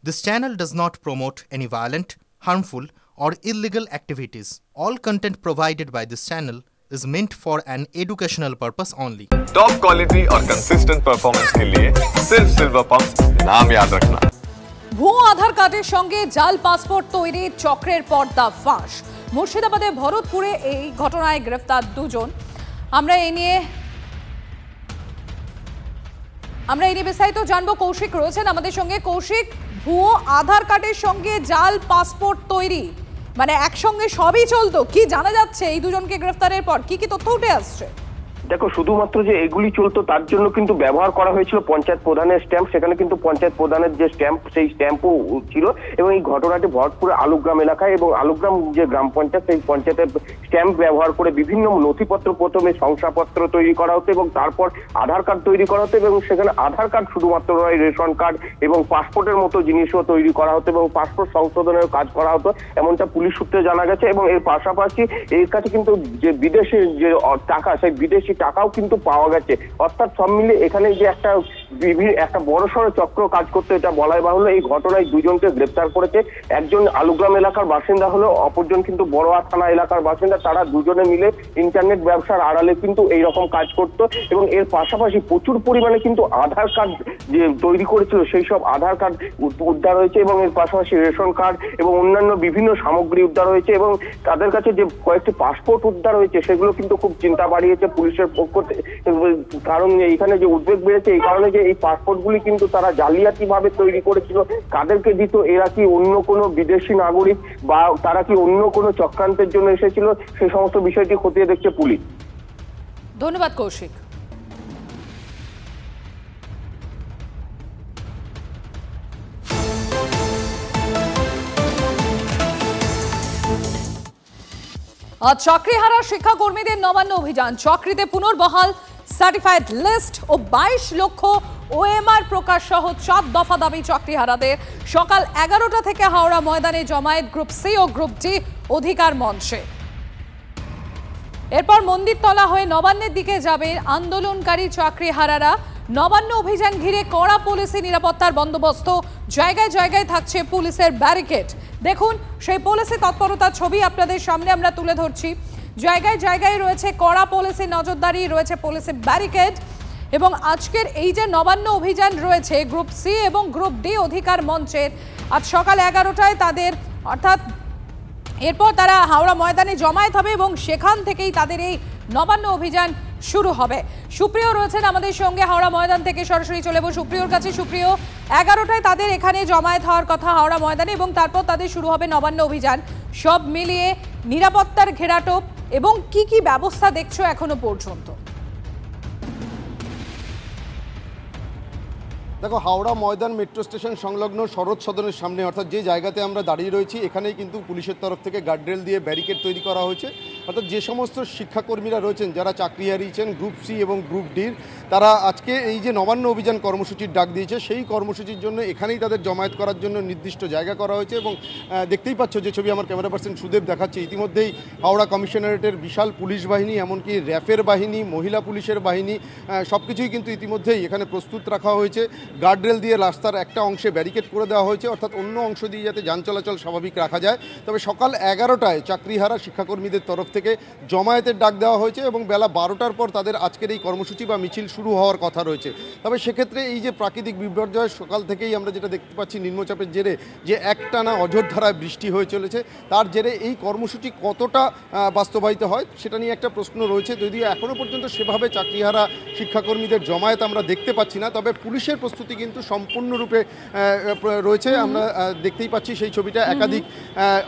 This channel does not promote any violent, harmful, or illegal activities. All content provided by this channel is meant for an educational purpose only. Top quality और consistent performance के लिए सिर्फ silver pump नाम याद रखना। ভুয়ো আধার কার্ডের সঙ্গে জাল পাসপোর্ট তৈরি চক্রের পর্দা ফাঁস। মুর্শিদাবাদের ভরতপুরে এই ঘটনায় গ্রেফতার দুজন। আমরা এই নিয়ে বিস্তারিত জানবো। কৌশিক রয়েছেন আমাদের সঙ্গে। কৌশিক, ভুয়ো আধার কার্ডের সঙ্গে জাল পাসপোর্ট তৈরি, মানে একসঙ্গে সবই চলতো, কি জানা যাচ্ছে এই দুজনকে গ্রেফতারের পর? কি তথ্য উঠে আসছে? দেখো, শুধুমাত্র যে এগুলি চলতো তার জন্য কিন্তু ব্যবহার করা হয়েছিল পঞ্চায়েত প্রধানের স্ট্যাম্প। সেখানে কিন্তু পঞ্চায়েত প্রধানের যে স্ট্যাম্প, সেই স্ট্যাম্পও ছিল। এবং এই ঘটনাটি ভরতপুরে আলুগ্রাম এলাকায়, এবং আলুগ্রাম যে গ্রাম পঞ্চায়েত, সেই পঞ্চায়েতের স্ট্যাম্প ব্যবহার করে বিভিন্ন নথিপত্র, প্রথমে শংসাপত্র তৈরি করা হতো এবং তারপর আধার কার্ড তৈরি করা হতো। এবং সেখানে আধার কার্ড শুধুমাত্র নয়, রেশন কার্ড এবং পাসপোর্টের মতো জিনিসও তৈরি করা হতো এবং পাসপোর্ট সংশোধনের কাজ করা হতো, এমনটা পুলিশ সূত্রে জানা গেছে। এবং এর পাশাপাশি এর কাছে কিন্তু যে বিদেশি যে টাকা, সেই বিদেশি টাকাও কিন্তু পাওয়া গেছে। অর্থাৎ সব মিলে এখানে যে একটা বড়সড় চক্র কাজ করতে, এটা বলাই বাহুল্য। এই ঘটনায় দুজনকে গ্রেপ্তার করেছে। একজন আলুগ্রাম এলাকার বাসিন্দা হলো, অপরজন কিন্তু বড়োয়া থানা এলাকার বাসিন্দা। তারা দুজনে মিলে ইন্টারনেট ব্যবসার আড়ালে কিন্তু এইরকম কাজ করতো। এবং এর পাশাপাশি প্রচুর পরিমাণে কিন্তু আধার কার্ড যে তৈরি করেছিল, সেই সব আধার কার্ড উদ্ধার হয়েছে। এবং এর পাশাপাশি রেশন কার্ড এবং অন্যান্য বিভিন্ন সামগ্রী উদ্ধার হয়েছে। এবং তাদের কাছে যে কয়েকটি পাসপোর্ট উদ্ধার হয়েছে, সেগুলো কিন্তু খুব চিন্তা বাড়িয়েছে পুলিশের পক্ষ থেকে। কারণ এখানে যে উদ্বেগ বেড়েছে, এই কারণে যে এই পাসপোর্টগুলি কিন্তু তারা জালিয়াতি ভাবে তৈরি করেছিল। কাদেরকে দিত, এরা কি অন্য কোনো বিদেশি নাগরিক বা তারা কি অন্য কোনো চক্রান্তের জন্য এসেছিল, সেই সমস্ত বিষয়টি খতিয়ে দেখছে পুলিশ। ধন্যবাদ কৌশিক। আজ চাকরিহারা শিক্ষাকর্মীদের নবান্ন অভিযান। চাকরিতে পুনর্বহাল, সার্টিফাইড লিস্ট ও 22 লক্ষ ওএমআর প্রকাশ সহ 4 দফা দাবি চাকরিহারাদের। সকাল 11টা থেকে হাওড়া ময়দানে জমায়েত গ্রুপ সি ও গ্রুপ ডি অধিকার মঞ্চে। এরপর মন্দিরতলা হয়ে নবান্নের দিকে যাবে আন্দোলনকারী চাকরিহারারা। নবান্ন অভিযান ঘিরে কড়া পুলিশি নিরাপত্তার বন্দোবস্ত। জায়গায় জায়গায় থাকছে পুলিশের ব্যারিকেড। দেখুন সেই পুলিশি তৎপরতার ছবি আপনাদের সামনে আমরা তুলে ধরছি। জায়গায় জায়গায় রয়েছে কড়া পুলিশি নজরদারি, রয়েছে পুলিশের ব্যারিকেড। এবং আজকের এই যে নবান্ন অভিযান রয়েছে গ্রুপ সি এবং গ্রুপ ডি অধিকার মঞ্চের, আজ সকাল 11টায় তাদের, অর্থাৎ এরপর তারা হাওড়া ময়দানে জমায়েত হবে এবং সেখান থেকেই তাদের এই নবান্ন অভিযান শুরু হবে। সুপ্রিয় রয়েছেন আমাদের সঙ্গে হাওড়া ময়দান থেকে, সরাসরি চলে যাবো সুপ্রিয়র কাছে। সুপ্রিয়, 11টায় তাদের এখানে জমায়েত হওয়ার কথা হাওড়া ময়দানে, এবং তারপর তাদের শুরু হবে নবান্ন অভিযান। সব মিলিয়ে নিরাপত্তার ঘেরাটোপ এবং কি কি ব্যবস্থা দেখছো এখনো পর্যন্ত? দেখো, হাওড়া ময়দান মেট্রো স্টেশন সংলগ্ন শরৎ সদনের সামনে, অর্থাৎ যে জায়গাতে আমরা দাঁড়িয়ে রয়েছি, এখানেই কিন্তু পুলিশের তরফ থেকে গার্ডরেল দিয়ে ব্যারিকেড তৈরি করা হয়েছে। অর্থাৎ যে সমস্ত শিক্ষাকর্মীরা রয়েছেন, যারা চাকরি হারিয়েছেন গ্রুপ সি এবং গ্রুপ ডির, তারা আজকে এই যে নবান্ন অভিযান কর্মসূচির ডাক দিয়েছে, সেই কর্মসূচির জন্য এখানেই তাদের জমায়েত করার জন্য নির্দিষ্ট জায়গা করা হয়েছে। এবং দেখতেই পাচ্ছ যে ছবি আমার ক্যামেরা পার্সন সুদেব দেখাচ্ছে, ইতিমধ্যেই হাওড়া কমিশনারেটের বিশাল পুলিশ বাহিনী, এমনকি র্যাফের বাহিনী, মহিলা পুলিশের বাহিনী, সব কিছুই কিন্তু ইতিমধ্যেই এখানে প্রস্তুত রাখা হয়েছে। গার্ডরেল দিয়ে রাস্তার একটা অংশে ব্যারিকেড করে দেওয়া হয়েছে, অর্থাৎ অন্য অংশ দিয়ে যাতে যান চলাচল স্বাভাবিক রাখা যায়। তবে সকাল 11টায় চাকরিহারা শিক্ষাকর্মীদের তরফ থেকে জমায়েতের ডাক দেওয়া হয়েছে এবং বেলা 12টার পর তাদের আজকের এই কর্মসূচি বা মিছিল শুরু হওয়ার কথা রয়েছে। তবে সেক্ষেত্রে এই যে প্রাকৃতিক বিপর্যয়, সকাল থেকেই আমরা যেটা দেখতে পাচ্ছি, নিম্নচাপের জেরে যে একটানা অঝোর ধারায় বৃষ্টি হয়ে চলেছে, তার জেরে এই কর্মসূচি কতটা বাস্তবায়িত হয় সেটা নিয়ে একটা প্রশ্ন রয়েছে। যদিও এখনও পর্যন্ত সেভাবে চাকরিহারা শিক্ষাকর্মীদের জমায়েত আমরা দেখতে পাচ্ছি না, তবে পুলিশের প্রস্তুতি কিন্তু সম্পূর্ণরূপে রয়েছে। আমরা দেখতেই পাচ্ছি সেই ছবিটা, একাধিক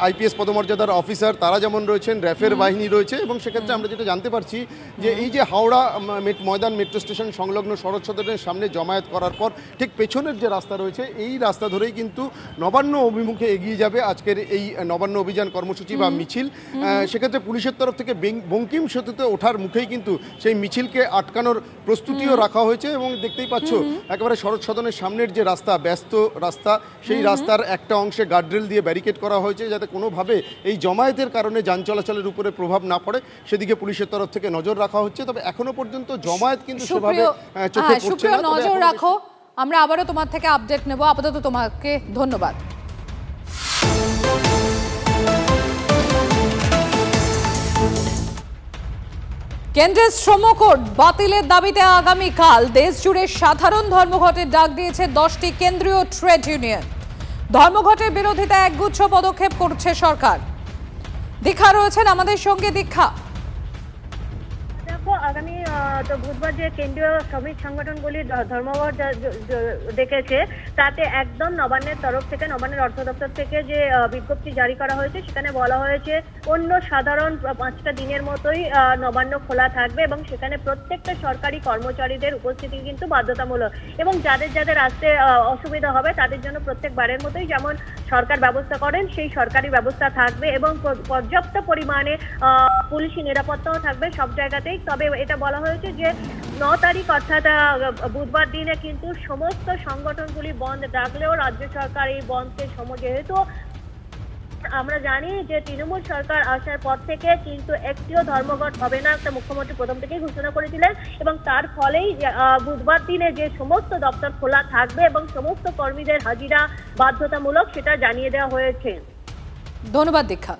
আইপিএস পদমর্যাদার অফিসার তারা যেমন রয়েছেন, র্যাফের বাহিনী রয়েছে। এবং সেক্ষেত্রে আমরা যেটা জানতে পারছি যে এই যে হাওড়া ময়দান মেট্রো স্টেশন সংলগ্ন শরৎ সদনের সামনে জমায়েত করার পর ঠিক পেছনের যে রাস্তা রয়েছে, এই রাস্তা ধরেই কিন্তু নবান্ন অভিমুখে এগিয়ে যাবে আজকের এই নবান্ন অভিযান কর্মসূচি বা মিছিল। সেক্ষেত্রে পুলিশের তরফ থেকে বঙ্কিম সেতুতে ওঠার মুখেই কিন্তু সেই মিছিলকে আটকানোর প্রস্তুতিও রাখা হয়েছে। এবং দেখতেই পাচ্ছ একেবারে শরৎ সদনের সামনের যে রাস্তা, ব্যস্ত রাস্তা, সেই রাস্তার একটা অংশে গার্ডরেল দিয়ে ব্যারিকেড করা হয়েছে, যাতে কোনোভাবে এই জমায়েতের কারণে যান চলাচলের উপরে প্রভাব না পড়ে, সেদিকে পুলিশের তরফ থেকে নজর রাখা হচ্ছে। তবে এখনো পর্যন্ত জমায়েত কিন্তু সেভাবে চোখে পড়ছে না। নজর রাখো। আমরা আবারও তোমার থেকে আপডেট নেব। আপাতত তোমাকে ধন্যবাদ। কেন্দ্রের শ্রম কোড বাতিলের দাবিতে আগামীকাল দেশজুড়ে সাধারণ ধর্মঘটের ডাক দিয়েছে 10টি কেন্দ্রীয় ট্রেড ইউনিয়ন। ধর্মঘটের বিরোধিতায় একগুচ্ছ পদক্ষেপ করছে সরকার। দীক্ষা রয়েছেন আমাদের সঙ্গে। দীক্ষা, আগামী বুধবার যে কেন্দ্রীয় শ্রমিক সংগঠনগুলি ধর্মঘট ডেকেছে তাতে একদম নবান্নের তরফ থেকে, নবান্নের অর্থ দপ্তর থেকে যে বিজ্ঞপ্তি জারি করা হয়েছে সেখানে বলা হয়েছে অন্য সাধারণ 5টা দিনের মতোই নবান্ন খোলা থাকবে এবং সেখানে প্রত্যেকটা সরকারি কর্মচারীদের উপস্থিতি কিন্তু বাধ্যতামূলক এবং যাদের যাদের আসতে অসুবিধা হবে তাদের জন্য প্রত্যেকবারের মতোই যেমন সরকার ব্যবস্থা করেন সেই সরকারি ব্যবস্থা থাকবে এবং পর্যাপ্ত পরিমাণে পুলিশি নিরাপত্তাও থাকবে সব জায়গাতেই। তবে এটা বলা হয়েছে যে 9 তারিখ অর্থাৎ বুধবার দিনে কিন্তু সমস্ত সংগঠনগুলি বন্ধ রাখলেও রাজ্য সরকার এই বন্ধকে যেহেতু আমরা জানি যে তৃণমূল সরকার আসার পর থেকে কিন্তু একটিও ধর্মঘট হবে না, একটা মুখ্যমন্ত্রী প্রথম থেকেই ঘোষণা করেছিলেন এবং তার ফলেই বুধবার দিনে যে সমস্ত দপ্তর খোলা থাকবে এবং সমস্ত কর্মীদের হাজিরা বাধ্যতামূলক সেটা জানিয়ে দেওয়া হয়েছে। ধন্যবাদ দীক্ষা।